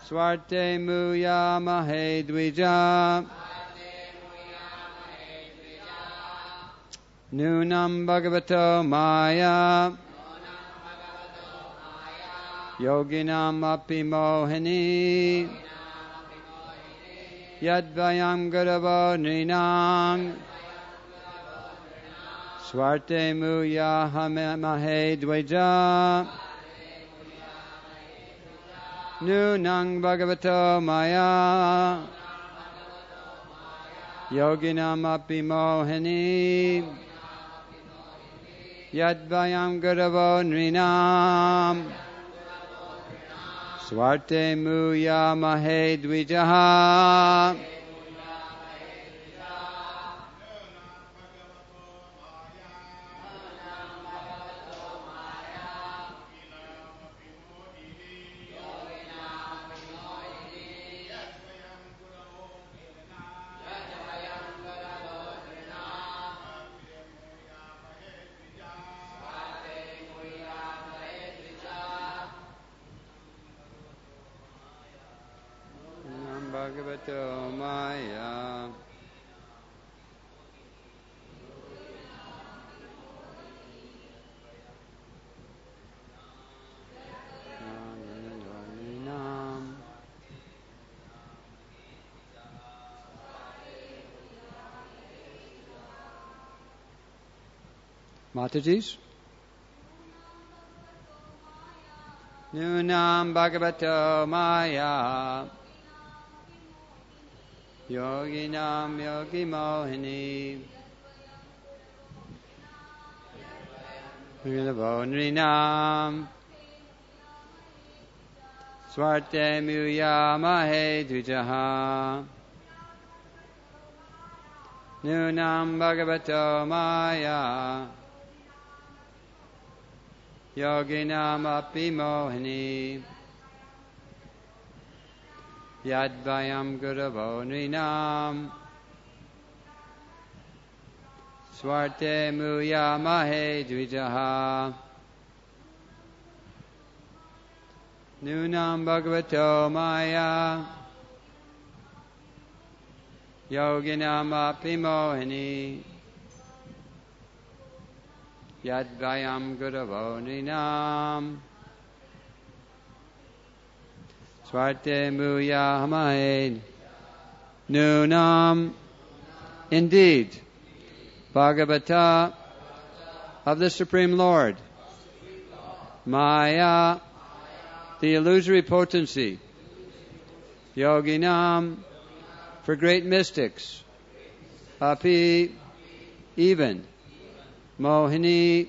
Swarte muyamahe dvija. Nunam bhagavato maya. Yoginam api mohini. Yadvayam guravo nrinam. Swarte muyamahe dvija. Nunam bhagavato maya. Yoginam api mohini. Yadvayam guravo nrinam. Swarte muyamahe dvijaha. Bhagavato maya. Matajis? Nunam bhagavato maya. Yoginam yogi mohini. Guravo nrinam. Swarte muyamahe dvijaha. Nunam bhagavato maya. Yoginam api mohini. Yadvayam guravo nrinam. Swarte muyamahe dvijaha. Nunam bhagavato maya. Yoginam api mohini. Yadvayam guravo nrinam. Swarte muyamahe. Nunam. Indeed, Bhagavata of the Supreme Lord. Maya, the illusory potency. Yoginam, for great mystics. Api, even. Mohini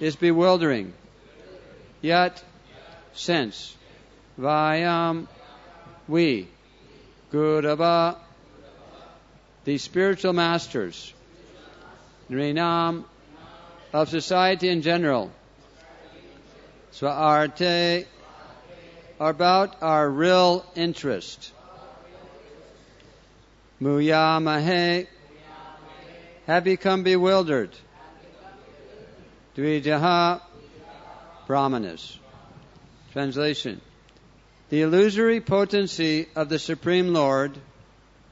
is bewildering. Yet, since. Vayam, we, Gurava, the spiritual masters, Nrinam, of society in general, Swaarte, about our real interest, Muyamahe, have become bewildered, Dvijaha, brahmanas. Translation. The illusory potency of the Supreme Lord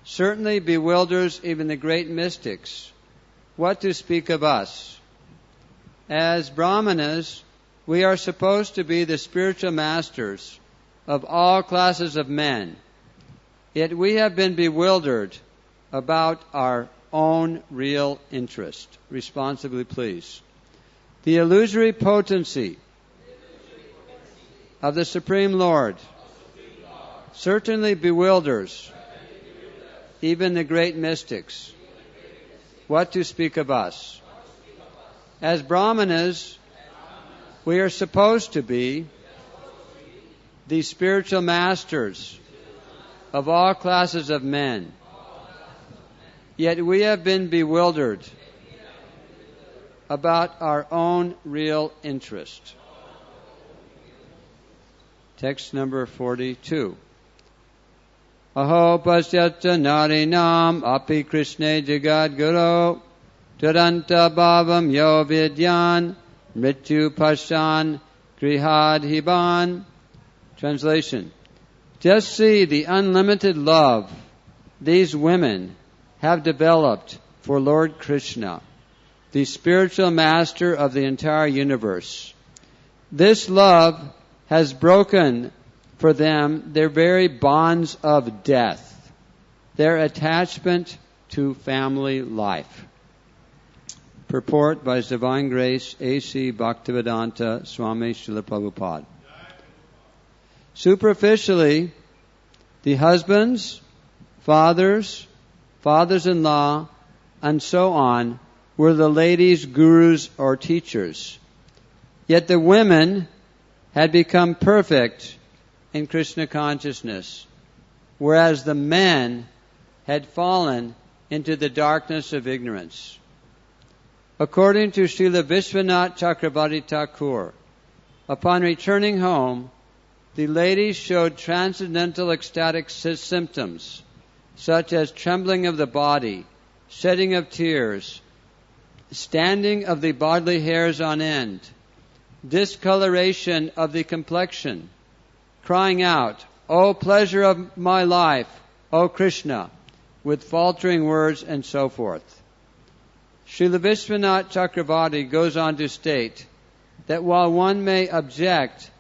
certainly bewilders even the great mystics. What to speak of us? As brahmanas, we are supposed to be the spiritual masters of all classes of men. Yet we have been bewildered about our own real interest. Responsibly, please. The illusory potency of the Supreme Lord certainly bewilders even the great mystics. What to speak of us? As brahmanas, we are supposed to be the spiritual masters of all classes of men. Yet we have been bewildered about our own real interest. Text number 42. Aho pasyata narinam api Krishna jagad guru turanta bhavam yo vidyan mrityu pashan grihad hiban. Translation. Just see the unlimited love these women have developed for Lord Krishna, the spiritual master of the entire universe. This love has broken for them their very bonds of death, their attachment to family life. Purport by His Divine Grace A.C. Bhaktivedanta Swami Prabhupada. Superficially, the husbands, fathers, fathers-in-law, and so on were the ladies' gurus or teachers. Yet the women had become perfect in Krishna consciousness, whereas the men had fallen into the darkness of ignorance. According to Srila Vishwanath Chakravarti Thakur, upon returning home, the ladies showed transcendental ecstatic symptoms, such as trembling of the body, shedding of tears, standing of the bodily hairs on end, discoloration of the complexion, crying out, "O pleasure of my life, O Krishna," with faltering words and so forth. Srila Vishwanath Chakravarti goes on to state that while one may object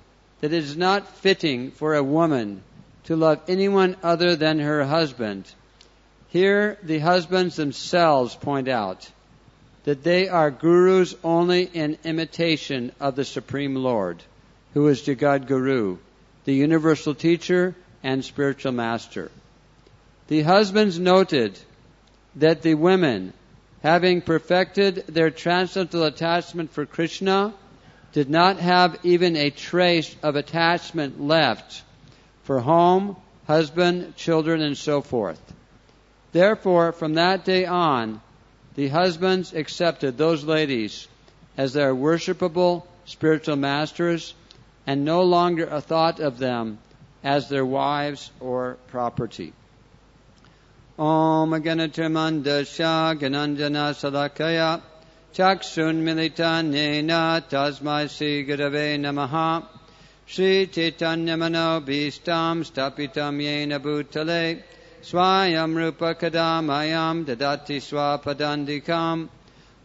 that it is not fitting for a woman to love anyone other than her husband, here the husbands themselves point out that they are gurus only in imitation of the Supreme Lord, who is Jagad Guru, the universal teacher and spiritual master. The husbands noted that the women, having perfected their transcendental attachment for Krishna, did not have even a trace of attachment left for home, husband, children, and so forth. Therefore, from that day on, the husbands accepted those ladies as their worshipable spiritual masters and no longer thought of them as their wives or property. Om Ganatirmandasya Gananjana Salakaya Chaksun Militanena Tasmai Sri Gurave Namaha Sri Chaitanya Mano Bhistam Stapitam Yena Bhutale Swayam Rupa Kadamayam Dadati Swapadandikam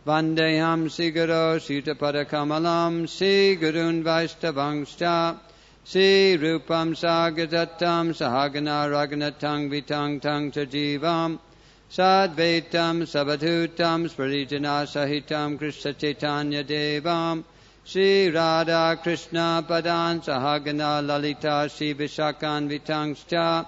Vandeyam Sri Guru Sitapada Kamalam Sri Gurun Vaishtavangscha Sri Rupam Sagadatam Sahagana Raganatang Vitang Tang Tajivam Sadvaitam Sabadhutam Sparijana Sahitam Krishna Chaitanya Devam Sri Radha Krishna Padan Sahagana Lalita Sri Vishakan Vitangscha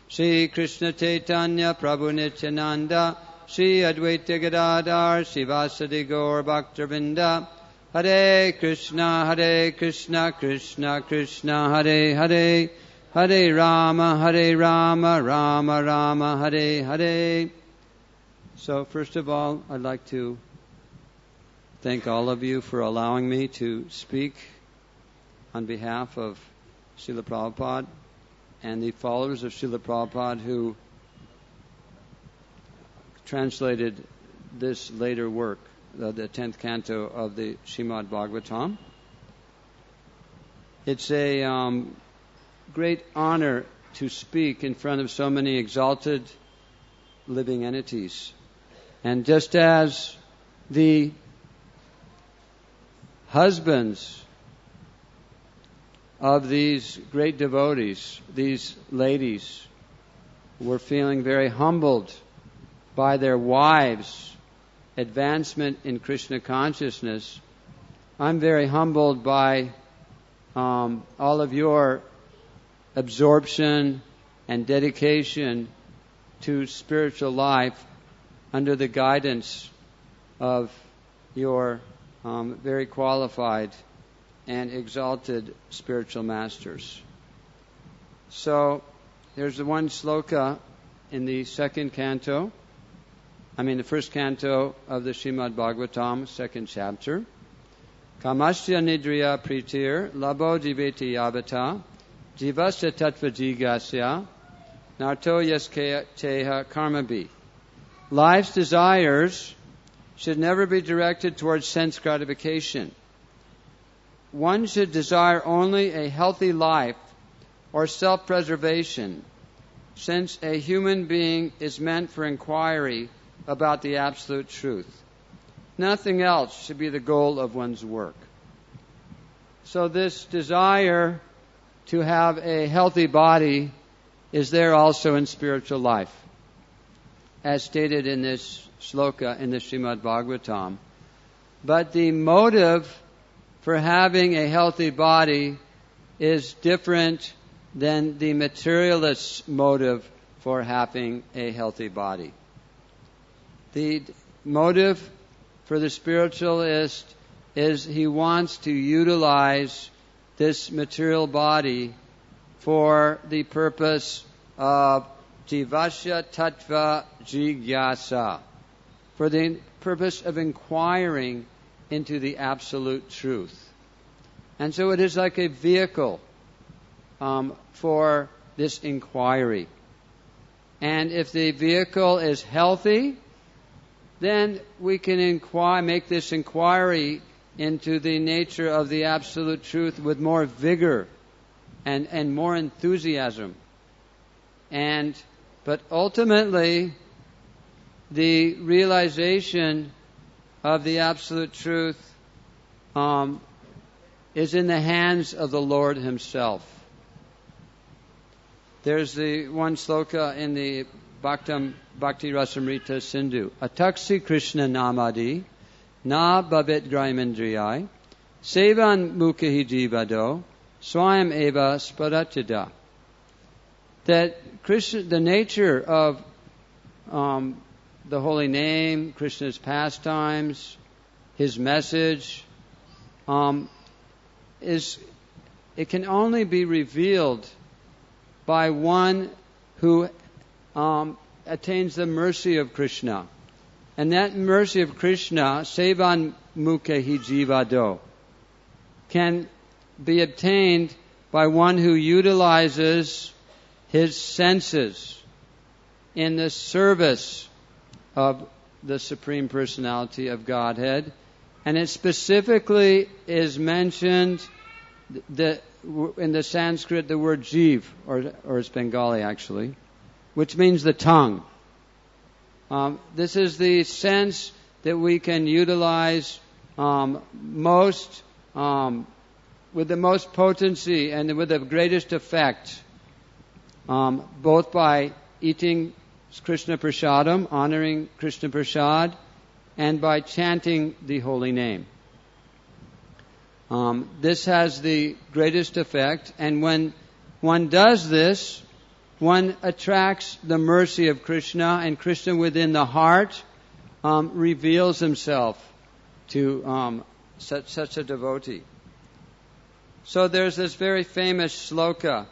Sri Krishna Chaitanya Prabhu Nityananda Sri Advaita Gadadhar Srivasadi Gaur Bhaktavinda Hare Krishna, Krishna Krishna, Hare Hare, Hare Rama, Rama Rama, Hare Hare. So first of all, I'd like to thank all of you for allowing me to speak on behalf of Srila Prabhupada and the followers of Srila Prabhupada who translated this later work, the 10th canto of the Srimad Bhagavatam. It's a great honor to speak in front of so many exalted living entities. And just as the husbands of these great devotees, these ladies, were feeling very humbled by their wives' advancement in Krishna consciousness, I'm very humbled by all of your absorption and dedication to spiritual life under the guidance of your very qualified and exalted spiritual masters. So there's the one sloka in the first canto of the Srimad Bhagavatam, second chapter. Kamasya nidriya pritir labo jiveti yavata jivasya tattva jigasya narto yaskeha karmabhi. Life's desires should never be directed towards sense gratification. One should desire only a healthy life or self-preservation, since a human being is meant for inquiry about the absolute truth. Nothing else should be the goal of one's work. So this desire to have a healthy body is there also in spiritual life, as stated in this sloka in the Srimad Bhagavatam. But the motive for having a healthy body is different than the materialist's motive for having a healthy body. The motive for the spiritualist is he wants to utilize this material body for the purpose of jivasya tattva jigyasa, for the purpose of inquiring into the absolute truth. And so it is like a vehicle for this inquiry. And if the vehicle is healthy, then we can make this inquiry into the nature of the absolute truth with more vigor and more enthusiasm. But ultimately, the realization of the absolute truth is in the hands of the Lord Himself. There's the one sloka in the Bhakti Rasamrita Sindhu. Ataksi Krishna namadi na bhavet graimendriyai sevan mukhi jivado swayam eva sparatida. That Krishna, the nature of the holy name, Krishna's pastimes, His message, it can only be revealed by one who attains the mercy of Krishna. And that mercy of Krishna, sevan mukhi jivado, can be obtained by one who utilizes his senses in the service of the Supreme Personality of Godhead. And it specifically is mentioned in the Sanskrit, the word jiv, or it's Bengali actually, which means the tongue. This is the sense that we can utilize with the most potency and with the greatest effect, both by eating Krishna Prasadam, honoring Krishna Prasad, and by chanting the holy name. This has the greatest effect, and when one does this, one attracts the mercy of Krishna, and Krishna within the heart reveals Himself to such a devotee. So there's this very famous sloka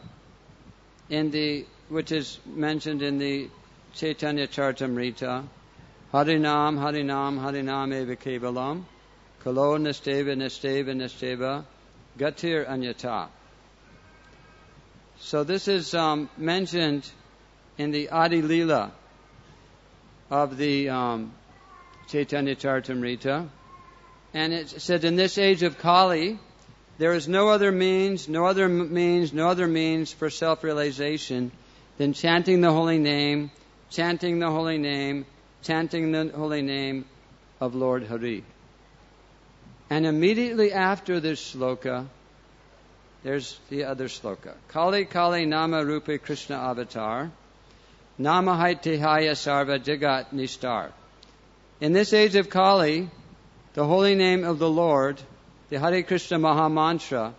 which is mentioned in the Chaitanya Charitamrita. Harinam, Harinam, Harinam eva kevalam, kalo nasteva, nasteva, nasteva, gatir anyata. So this is mentioned in the Adi Lila of the Chaitanya Charitamrita. And it said, in this age of Kali, there is no other means for self-realization than chanting the holy name, chanting the holy name, chanting the holy name of Lord Hari. And immediately after this sloka, there's the other sloka. Kali Kali Nama Rupe Krishna Avatar, Nama Haitihaya Sarva Jagat Nistar. In this age of Kali, the holy name of the Lord, the Hare Krishna Maha Mantra,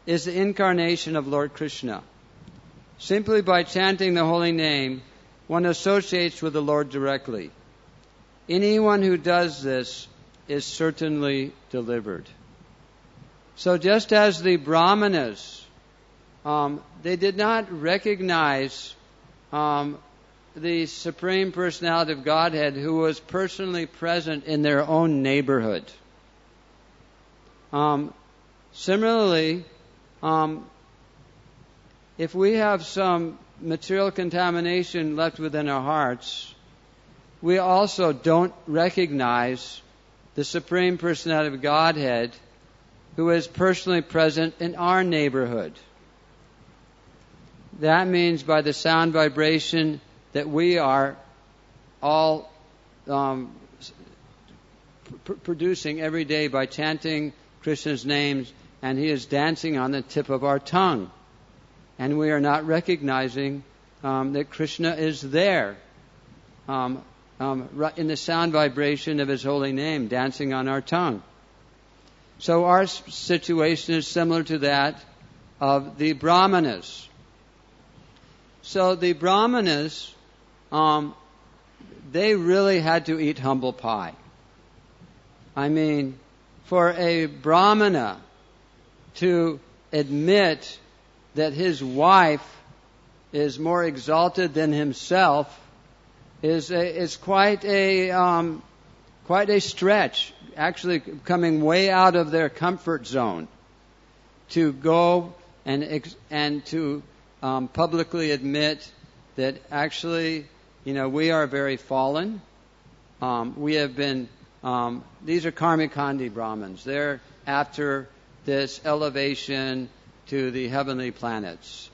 is the incarnation of Lord Krishna. Simply by chanting the holy name, one associates with the Lord directly. Anyone who does this is certainly delivered. So just as the Brahmanas, they did not recognize the Supreme Personality of Godhead who was personally present in their own neighborhood. Similarly, if we have some material contamination left within our hearts, we also don't recognize the Supreme Personality of Godhead who is personally present in our neighborhood. that means by the sound vibration that we are all producing every day by chanting Krishna's names, and He is dancing on the tip of our tongue. And we are not recognizing that Krishna is there in the sound vibration of His holy name, dancing on our tongue. So our situation is similar to that of the Brahmanas. So the Brahmanas, they really had to eat humble pie. I mean, for a Brahmana to admit that his wife is more exalted than himself is quite a stretch. Actually, coming way out of their comfort zone to go and to publicly admit that actually, we are very fallen. We have been. These are Karmikandi Brahmins. They're after this elevation to the heavenly planets.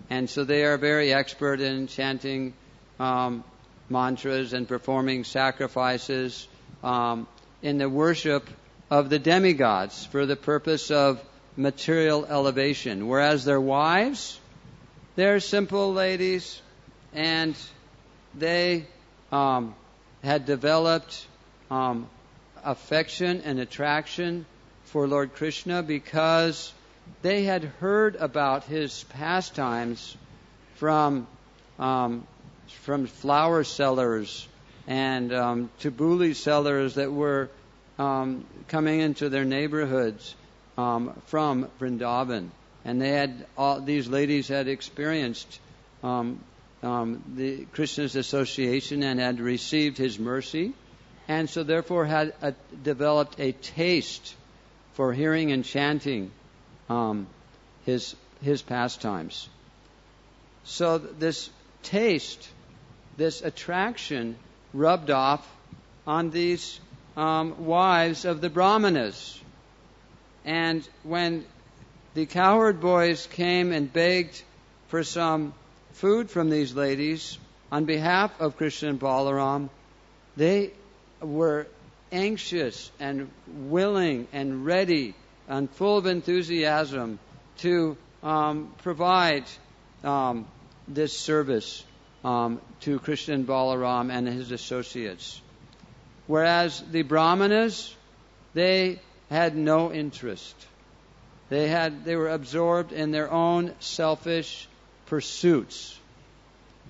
And so they are very expert in chanting mantras and performing sacrifices in the worship of the demigods for the purpose of material elevation. Whereas their wives, they're simple ladies, and they had developed affection and attraction for Lord Krishna because they had heard about His pastimes from flower sellers and tabbouleh sellers that were coming into their neighborhoods from Vrindavan, and these ladies had experienced the Krishna's association and had received His mercy, and so therefore had developed a taste for hearing and chanting His pastimes. So this taste, this attraction, rubbed off on these wives of the Brahmanas. And when the cowherd boys came and begged for some food from these ladies on behalf of Krishna and Balaram, they were anxious and willing and ready and full of enthusiasm to provide this service to Krishna and Balaram and his associates. Whereas the Brahmanas, they had no interest. They were absorbed in their own selfish pursuits.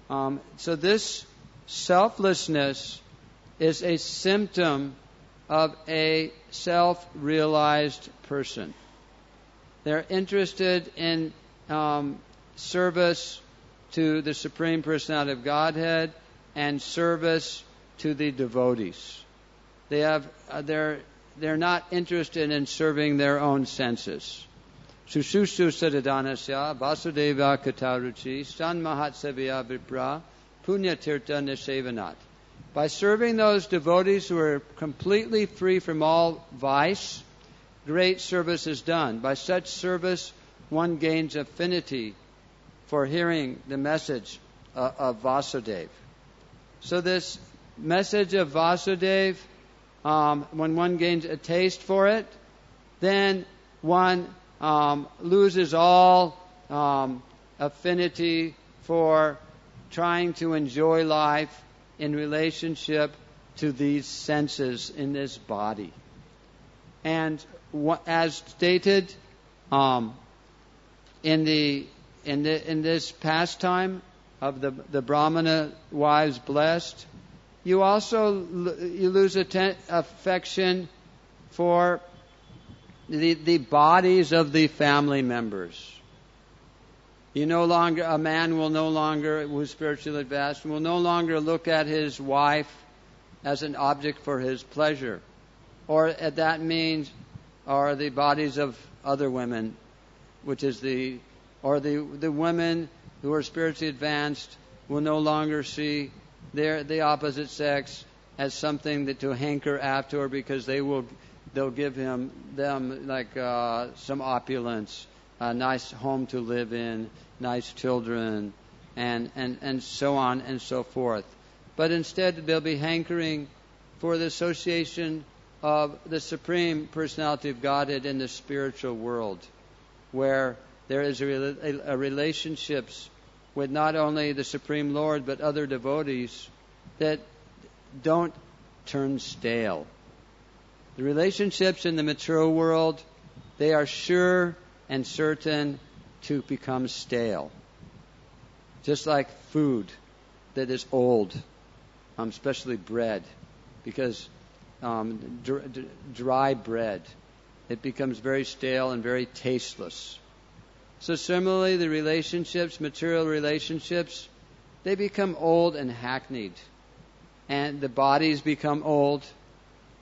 So this selflessness is a symptom of a self-realized person. They're interested in service to the Supreme Personality of Godhead and service to the devotees. They're not interested in serving their own senses. Sususu Sadadanasya Vasudeva Kataruchi San Mahatsevya Vipra Punya Tirtha Nisevanat. By serving those devotees who are completely free from all vice, great service is done. By such service, one gains affinity for hearing the message of Vasudeva. So this message of Vasudeva, when one gains a taste for it, then one loses all affinity for trying to enjoy life in relationship to these senses in this body. And as stated in this pastime of the Brahmana wives blessed, you lose affection for the bodies of the family members. A man will no longer, who's spiritually advanced, will no longer look at his wife as an object for his pleasure. Or that means, or the bodies of other women, which is the women who are spiritually advanced will no longer see the opposite sex as something to hanker after, because they'll give them like some opulence a nice home to live in, nice children, and so on and so forth. But instead they'll be hankering for the association of the Supreme Personality of Godhead in the spiritual world, where there is a relationships with not only the Supreme Lord but other devotees that don't turn stale. The relationships in the material world, they are sure and certain to become stale. Just like food that is old, especially bread, because dry bread, it becomes very stale and very tasteless. So similarly, the relationships, material relationships, they become old and hackneyed. And the bodies become old,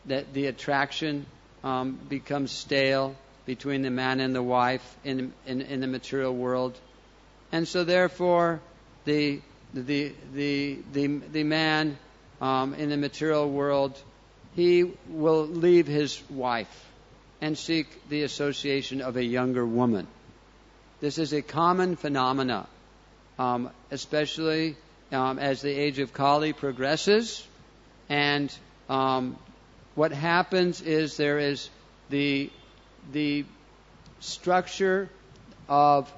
that the attraction becomes stale between the man and the wife in the material world. And so therefore, the man in the material world, he will leave his wife and seek the association of a younger woman. This is a common phenomena, especially as the age of Kali progresses. And what happens is there is the structure of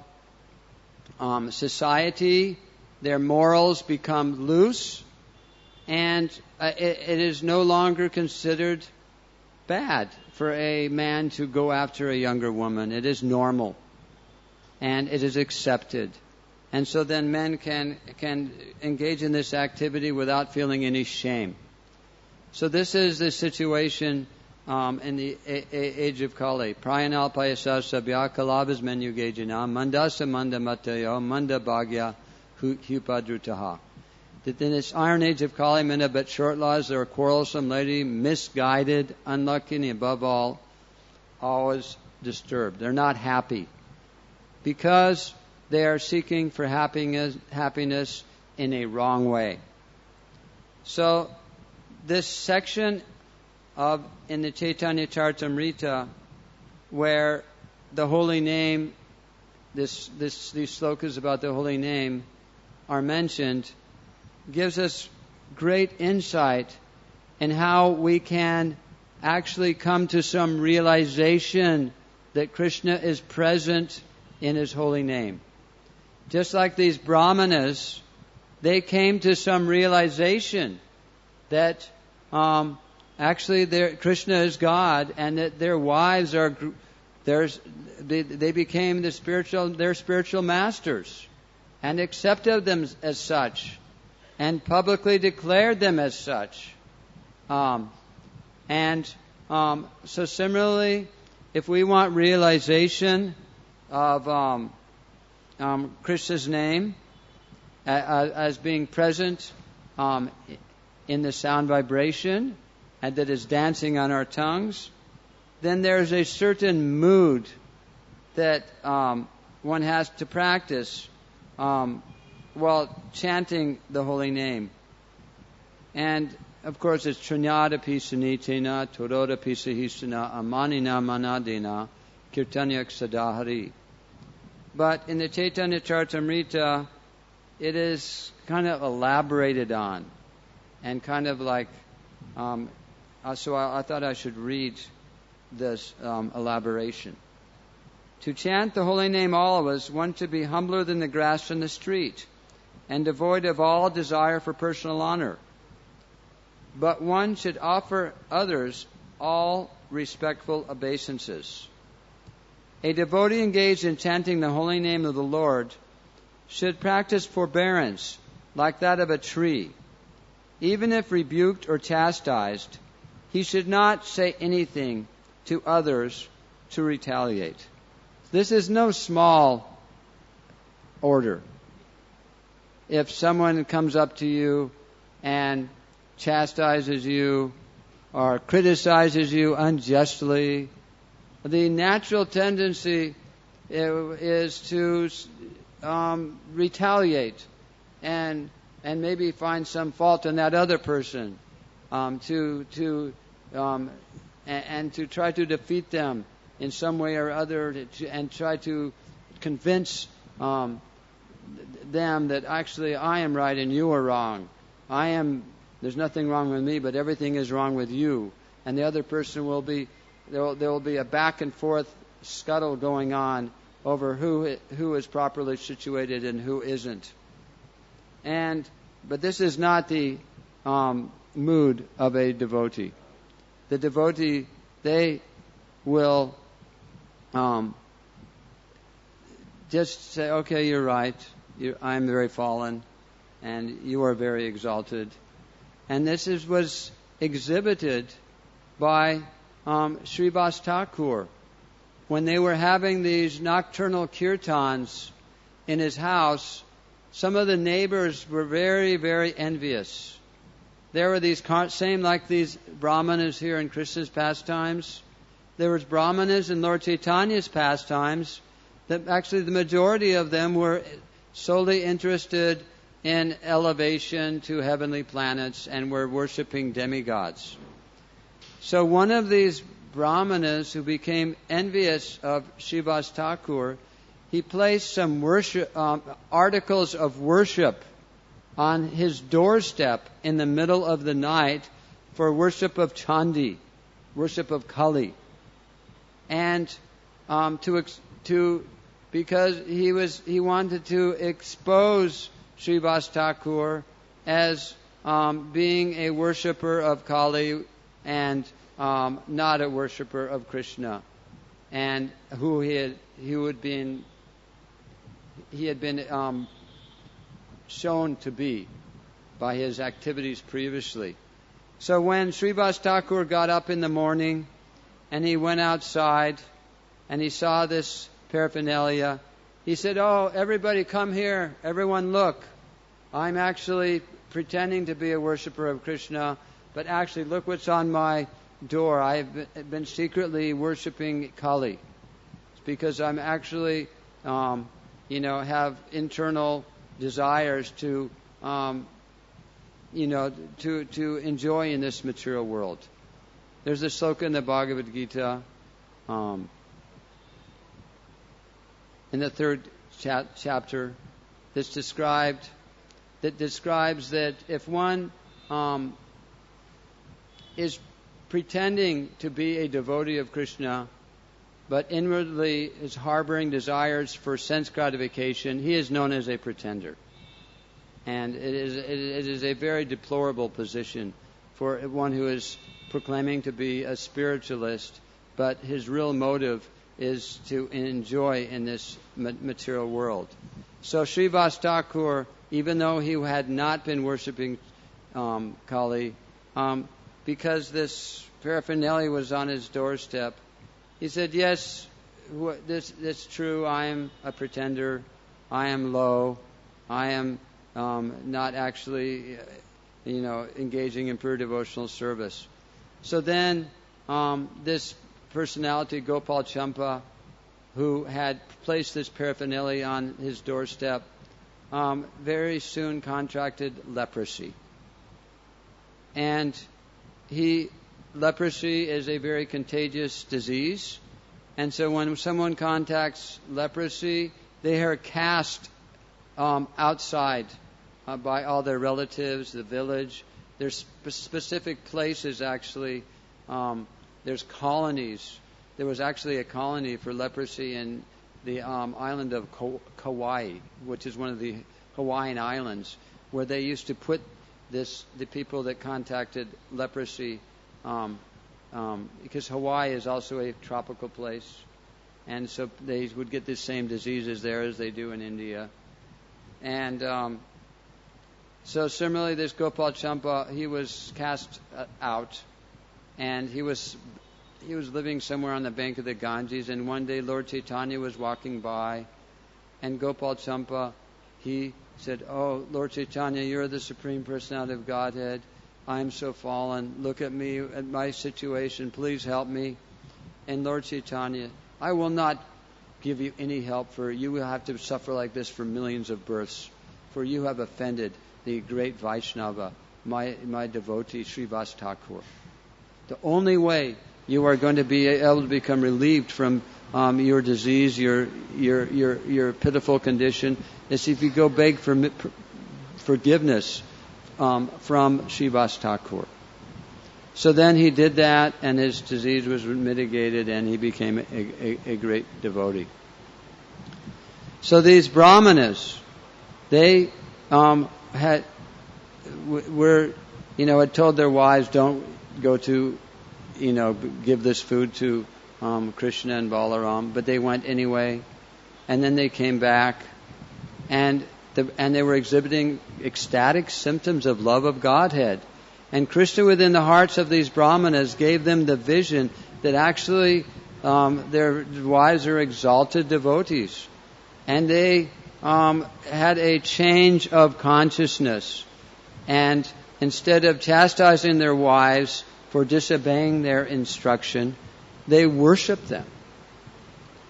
society, their morals become loose, and it is no longer considered bad for a man to go after a younger woman. It is normal, and it is accepted. And so then men can engage in this activity without feeling any shame. So this is the situation in the age of Kali. Prayanalpayasa sabya kalabhas menyugejana mandasa manda matayo manda bhagya hupadrutaha. That in this iron age of Kali, men have but short lives. They are quarrelsome, lady, misguided, unlucky, and above all, always disturbed. They're not happy because they are seeking for happiness in a wrong way. So this section in the Chaitanya Charitamrita, where the holy name, these slokas about the holy name are mentioned, gives us great insight in how we can actually come to some realization that Krishna is present in His holy name. Just like these brahmanas, they came to some realization that actually Krishna is God, and that their wives are they became their spiritual masters, and accepted them as such, and publicly declared them as such. So similarly, if we want realization of Krishna's name as being present in the sound vibration, and that is dancing on our tongues, then there's a certain mood that one has to practice while chanting the holy name. And of course it's Tranyadapi Sunitena, Torodapi Sahisana, Amanina Manadina, Kirtanyak Sadahari. But in the Chaitanya Charitamrita, it is kind of elaborated on, and kind of like, so I thought I should read this elaboration. To chant the holy name always, one should be humbler than the grass in the street, and devoid of all desire for personal honor. But one should offer others all respectful obeisances. A devotee engaged in chanting the holy name of the Lord should practice forbearance like that of a tree. Even if rebuked or chastised, he should not say anything to others to retaliate. This is no small order. If someone comes up to you and chastises you or criticizes you unjustly, the natural tendency is to retaliate and maybe find some fault in that other person, and to try to defeat them in some way or other, and try to convince them that actually I am right and you are wrong. There's nothing wrong with me, but everything is wrong with you. And the other person there will be a back and forth scuttle going on over who is properly situated and who isn't. But this is not the mood of a devotee. The devotee, they will just say, okay, you're right. I'm very fallen, and you are very exalted. And this was exhibited by Srivas Thakur. When they were having these nocturnal kirtans in his house, some of the neighbors were very, very envious. There were these same like these brahmanas here in Krishna's pastimes. There was brahmanas in Lord Chaitanya's pastimes. That actually the majority of them were solely interested in elevation to heavenly planets and were worshipping demigods. So one of these brahmanas who became envious of Srivas Thakur, he placed some articles of worship on his doorstep in the middle of the night for worship of Chandi, worship of Kali, and because he wanted to expose Srivas Thakur as being a worshipper of Kali and not a worshipper of Krishna, and who he had been shown to be by his activities previously. So when Srivas Thakur got up in the morning and he went outside and he saw this paraphernalia, he said, "Oh, everybody come here. Everyone look. I'm actually pretending to be a worshipper of Krishna, but actually look what's on my door. I've been secretly worshiping Kali. It's because I'm actually, have internal desires to enjoy in this material world." There's a sloka in the Bhagavad Gita, in the third chapter, that describes that if one is pretending to be a devotee of Krishna, but inwardly is harboring desires for sense gratification, he is known as a pretender. And it is a very deplorable position for one who is proclaiming to be a spiritualist, but his real motive is to enjoy in this material world. So Srivas Thakur, even though he had not been worshipping Kali, because this paraphernalia was on his doorstep, he said, "Yes, this true. I am a pretender. I am low. I am not actually, engaging in pure devotional service." So then, this personality, Gopal Champa, who had placed this paraphernalia on his doorstep, very soon contracted leprosy. And leprosy is a very contagious disease. And so when someone contacts leprosy, they are cast outside by all their relatives, the village. There's specific places, actually. There's colonies. There was actually a colony for leprosy in the island of Kauai, which is one of the Hawaiian islands, where they used to put the people that contacted leprosy, because Hawaii is also a tropical place, and so they would get the same diseases there as they do in India. And so similarly, this Gopal Champa, he was cast out, and he was living somewhere on the bank of the Ganges, and one day Lord Chaitanya was walking by, and Gopal Champa, he said, "Oh, Lord Chaitanya, you're the Supreme Personality of Godhead. I'm so fallen. Look at me, at my situation. Please help me." And Lord Chaitanya, "I will not give you any help, for you will have to suffer like this for millions of births, for you have offended the great Vaishnava, my devotee, Srivas Thakur. The only way you are going to be able to become relieved from your disease, your pitiful condition, is if you go beg for forgiveness from Srivas Thakur. So then he did that, and his disease was mitigated, and he became a great devotee. So these brahmanas, they had told their wives, don't go to, give this food to Krishna and Balaram, but they went anyway, and then they came back, and they were exhibiting ecstatic symptoms of love of Godhead. And Krishna, within the hearts of these brahmanas, gave them the vision that actually their wives are exalted devotees. And they had a change of consciousness. And instead of chastising their wives for disobeying their instruction, they worshiped them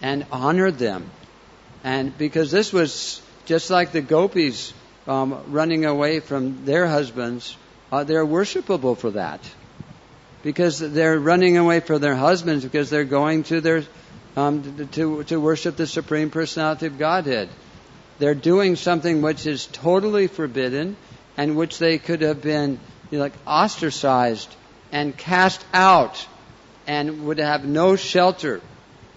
and honored them. And because this was just like the gopis running away from their husbands, they're worshipable for that. Because they're running away from their husbands because they're going to their to worship the Supreme Personality of Godhead. They're doing something which is totally forbidden, and which they could have been ostracized and cast out, and would have no shelter,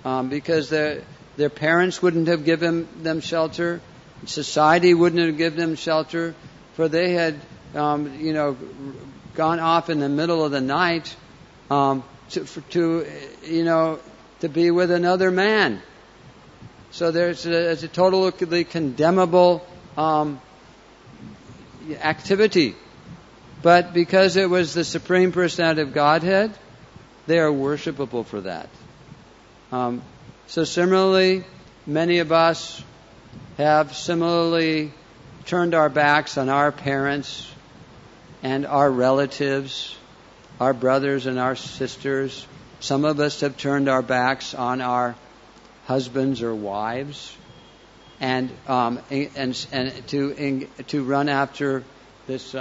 because their parents wouldn't have given them shelter, society wouldn't have given them shelter, for they had gone off in the middle of the night to be with another man. So it's a totally condemnable activity. But because it was the Supreme Personality of Godhead, they are worshipable for that. So similarly, many of us have similarly turned our backs on our parents and our relatives, our brothers and our sisters. Some of us have turned our backs on our husbands or wives, and to run after this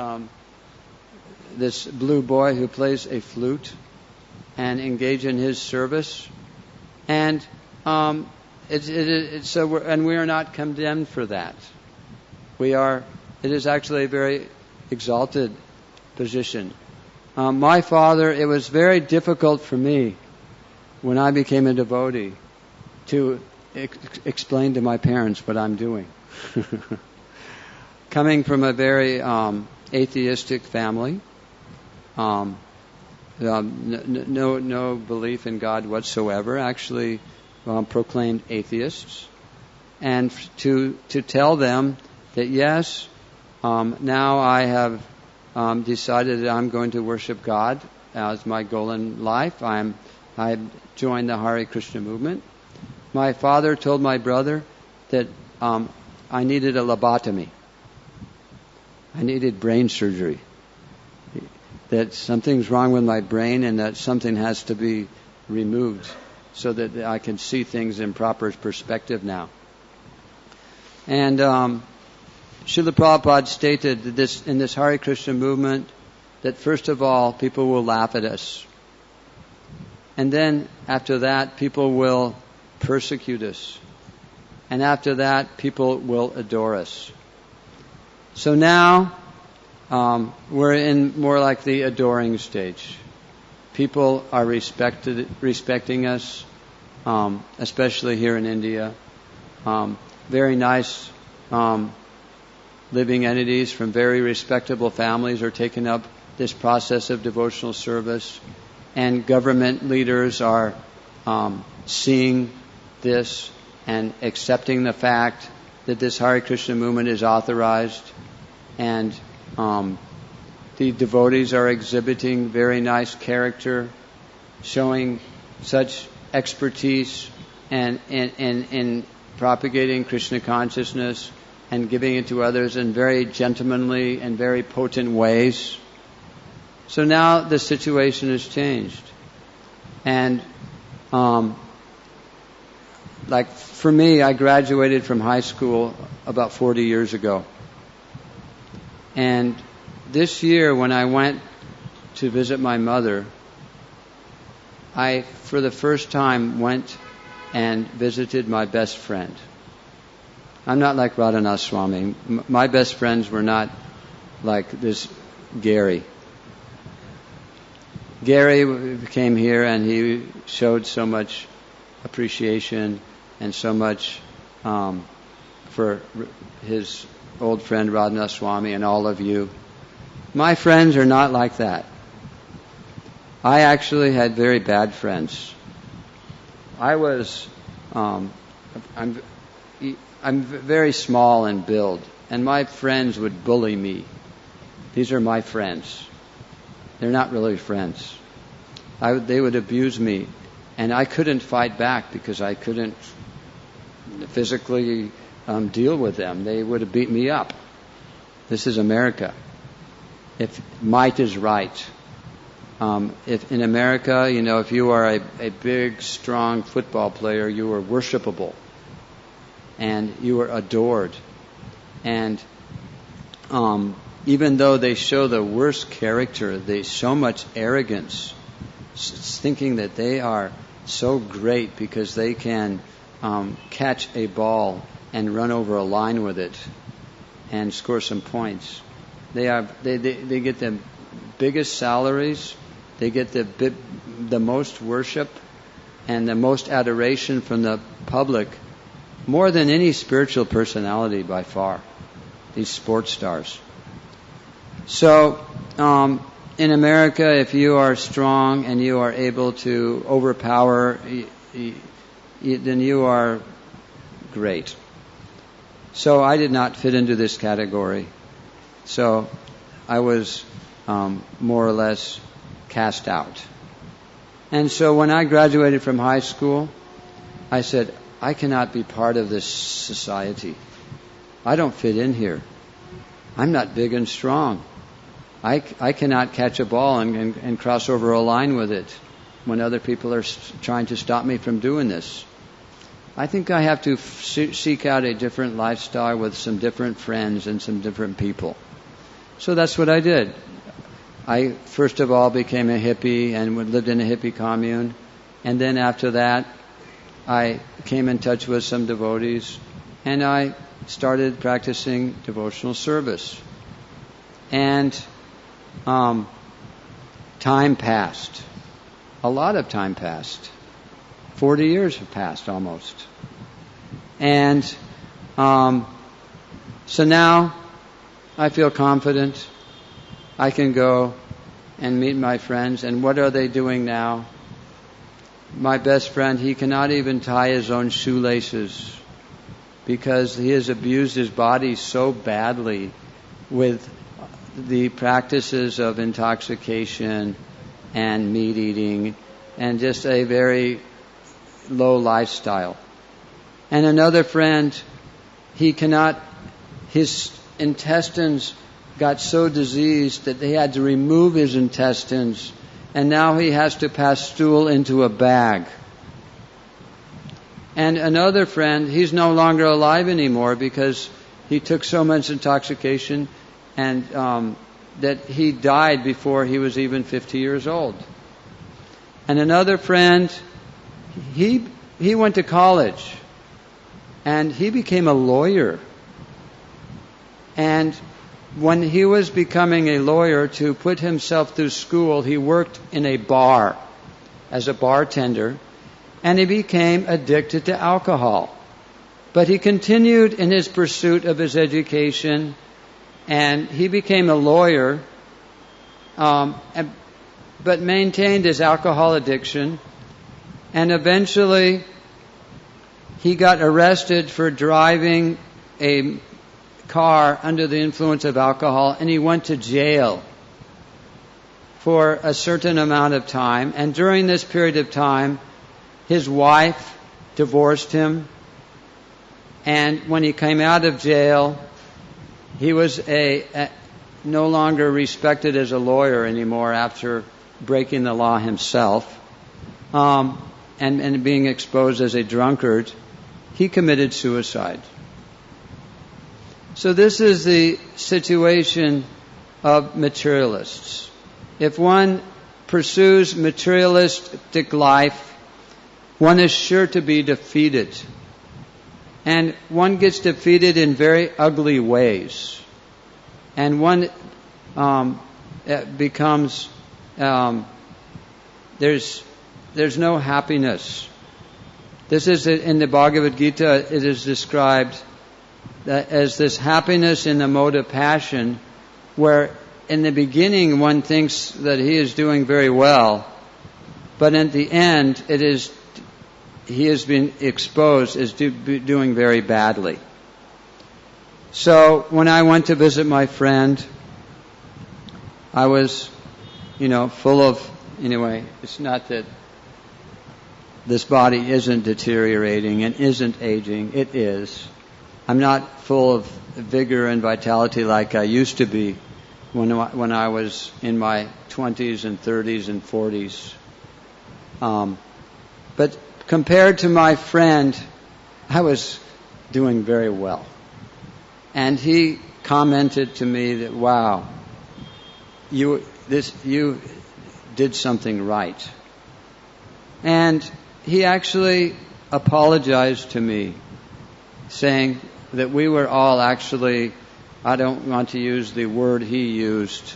blue boy who plays a flute and engage in his service, and we are not condemned for that. It is actually a very exalted position. My father, it was very difficult for me when I became a devotee to explain to my parents what I'm doing. Coming from a very atheistic family, no belief in God whatsoever, actually proclaimed atheists, and to tell them that yes, now I have decided that I'm going to worship God as my goal in life. I joined the Hare Krishna movement. My father told my brother that I needed a lobotomy. I needed brain surgery. That something's wrong with my brain and that something has to be removed so that I can see things in proper perspective now. And Srila Prabhupada stated that in this Hare Krishna movement, that first of all, people will laugh at us. And then, after that, people will persecute us. And after that, people will adore us. So now, we're in more like the adoring stage. People are respecting us, especially here in India. Very nice living entities from very respectable families are taking up this process of devotional service, and government leaders are seeing this and accepting the fact that this Hare Krishna movement is authorized, and the devotees are exhibiting very nice character, showing such expertise in propagating Krishna consciousness and giving it to others in very gentlemanly and very potent ways. So now the situation has changed. And like for me, I graduated from high school about 40 years ago. And this year when I went to visit my mother, I, for the first time, went and visited my best friend. I'm not like Radhanath Swami. My best friends were not like this Gary. Gary came here and he showed so much appreciation and so much for his old friend Radhanath Swami and all of you. My friends are not like that. I actually had very bad friends. I was, I'm very small in build, and my friends would bully me. These are my friends. They're not really friends. They would abuse me, and I couldn't fight back because I couldn't physically deal with them. They would have beat me up. This is America. If might is right. If in America, if you are a big, strong football player, you are worshipable. And you are adored. And even though they show the worst character, they show much arrogance, thinking that they are so great because they can catch a ball and run over a line with it and score some points. They get the biggest salaries. They get the most worship and the most adoration from the public, more than any spiritual personality by far, these sports stars. So, in America, if you are strong and you are able to overpower, then you are great. So I did not fit into this category. So I was more or less cast out. And so when I graduated from high school, I said, I cannot be part of this society. I don't fit in here. I'm not big and strong. I cannot catch a ball and cross over a line with it when other people are trying to stop me from doing this. I think I have to seek out a different lifestyle with some different friends and some different people. So that's what I did. I first of all became a hippie and lived in a hippie commune. And then after that, I came in touch with some devotees and I started practicing devotional service. And time passed. A lot of time passed. 40 years have passed almost. And so now I feel confident. I can go and meet my friends. And what are they doing now? My best friend, he cannot even tie his own shoelaces because he has abused his body so badly with the practices of intoxication and meat eating and just a very low lifestyle. And another friend, his intestines got so diseased that they had to remove his intestines, and now he has to pass stool into a bag. And another friend, he's no longer alive anymore because he took so much intoxication and that he died before he was even 50 years old. And another friend, he went to college and he became a lawyer. And when he was becoming a lawyer, to put himself through school, he worked in a bar as a bartender, and he became addicted to alcohol. But he continued in his pursuit of his education, and he became a lawyer, but maintained his alcohol addiction, and eventually he got arrested for driving a car under the influence of alcohol, and he went to jail for a certain amount of time. And during this period of time, his wife divorced him, and when he came out of jail, he was no longer respected as a lawyer anymore after breaking the law himself, and being exposed as a drunkard. He committed suicide. So this is the situation of materialists. If one pursues materialistic life, one is sure to be defeated. And one gets defeated in very ugly ways. And one becomes, there's no happiness. This is in the Bhagavad Gita, it is described as this happiness in the mode of passion, where in the beginning one thinks that he is doing very well, but at the end he has been exposed as doing very badly. So when I went to visit my friend, I was, full of, anyway, it's not that this body isn't deteriorating and isn't aging. It is. I'm not full of vigor and vitality like I used to be when I was in my 20s and 30s and 40s. But compared to my friend, I was doing very well. And he commented to me that, wow, you did something right. And he actually apologized to me, saying that we were all actually, I don't want to use the word he used,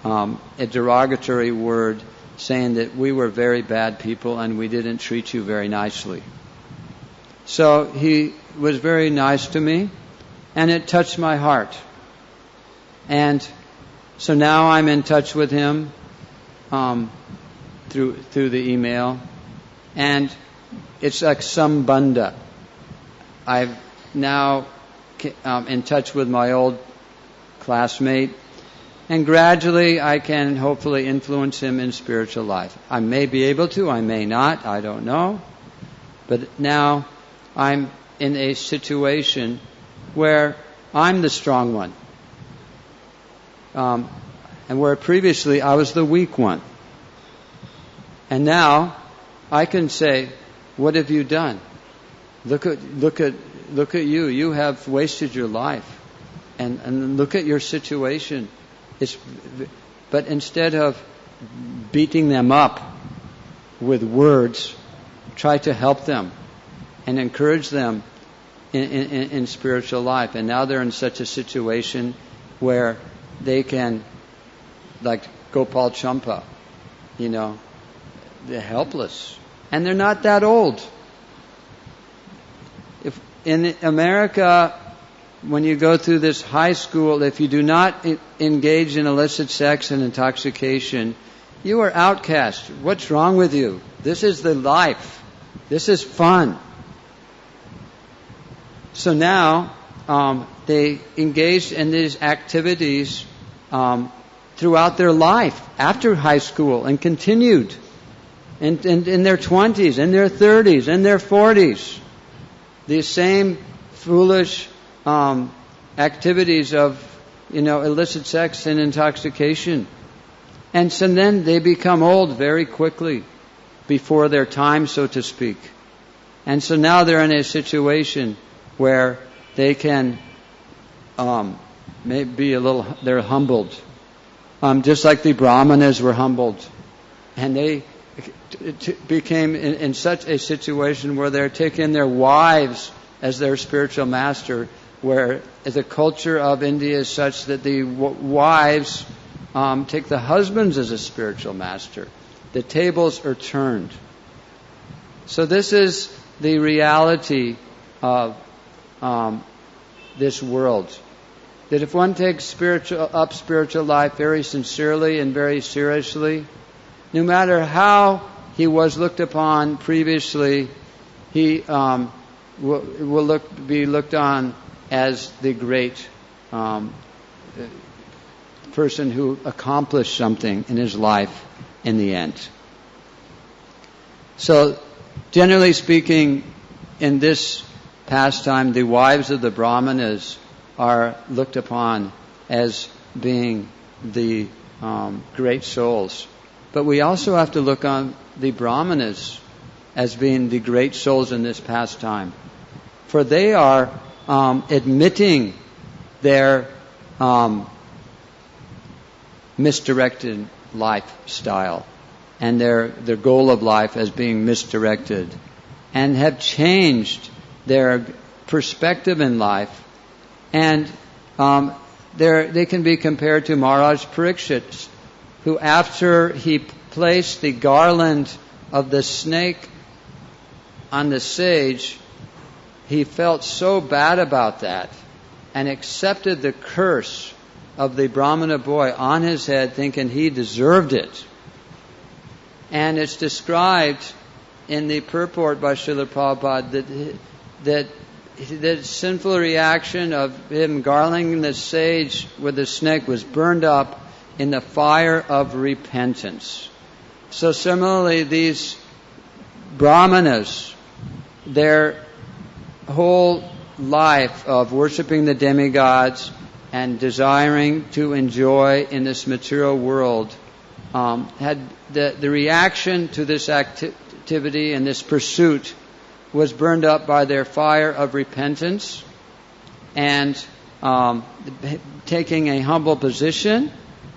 a derogatory word, saying that we were very bad people and we didn't treat you very nicely. So he was very nice to me, and it touched my heart. And so now I'm in touch with him through the email, and it's like sambandha. I'm now in touch with my old classmate, and gradually I can hopefully influence him in spiritual life. I may be able to, I may not, I don't know. But now I'm in a situation where I'm the strong one. And where previously I was the weak one. And now I can say, what have you done? Look at you. You have wasted your life. And look at your situation. But instead of beating them up with words, try to help them and encourage them in spiritual life. And now they're in such a situation where they can, like Gopal Champa, they're helpless. And they're not that old. If in America, when you go through this high school, if you do not engage in illicit sex and intoxication, you are outcast. What's wrong with you? This is the life. This is fun. So now they engaged in these activities throughout their life, after high school, and continued in their 20s, in their 30s, in their 40s. These same foolish activities of, illicit sex and intoxication. And so then they become old very quickly, before their time, so to speak. And so now they're in a situation where they can maybe they're humbled. Just like the Brahmanas were humbled. And they became in such a situation where they're taking their wives as their spiritual master, where the culture of India is such that the wives take the husbands as a spiritual master. The tables are turned. So this is the reality of this world. That if one takes spiritual life very sincerely and very seriously, no matter how he was looked upon previously, he will be looked on as the great person who accomplished something in his life in the end. So, generally speaking, in this pastime, the wives of the Brahmanas are looked upon as being the great souls. But we also have to look on the Brahmanas as being the great souls in this pastime. For they are admitting their misdirected lifestyle. and their goal of life as being misdirected, and have changed their perspective in life. And they can be compared to Maharaj Parikshit, who after he placed the garland of the snake on the sage, he felt so bad about that and accepted the curse of the Brahmana boy on his head, thinking he deserved it. And it's described in the purport by Srila Prabhupada that sinful reaction of him garlanding the sage with the snake was burned up in the fire of repentance. So similarly, these brahmanas, their whole life of worshiping the demigods and desiring to enjoy in this material world, had the reaction to this activity and this pursuit was burned up by their fire of repentance, and taking a humble position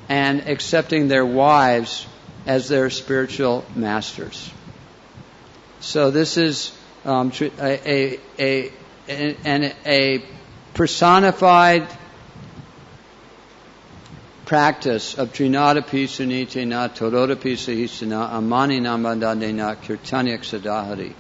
and accepting their wives as their spiritual masters. So this is a personified practice of Trinadapi Sunitena Torodapi Sahisana Amani Nambandadena Kirtanyak Sadahari.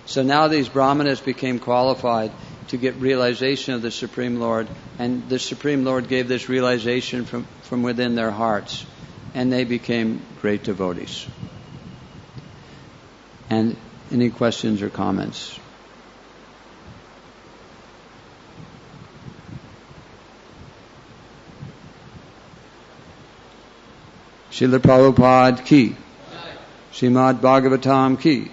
So now these brahmanas became qualified to get realization of the Supreme Lord, and the Supreme Lord gave this realization from within their hearts, and they became great devotees. And any questions or comments? Srila Prabhupada ki, Srimad Bhagavatam ki.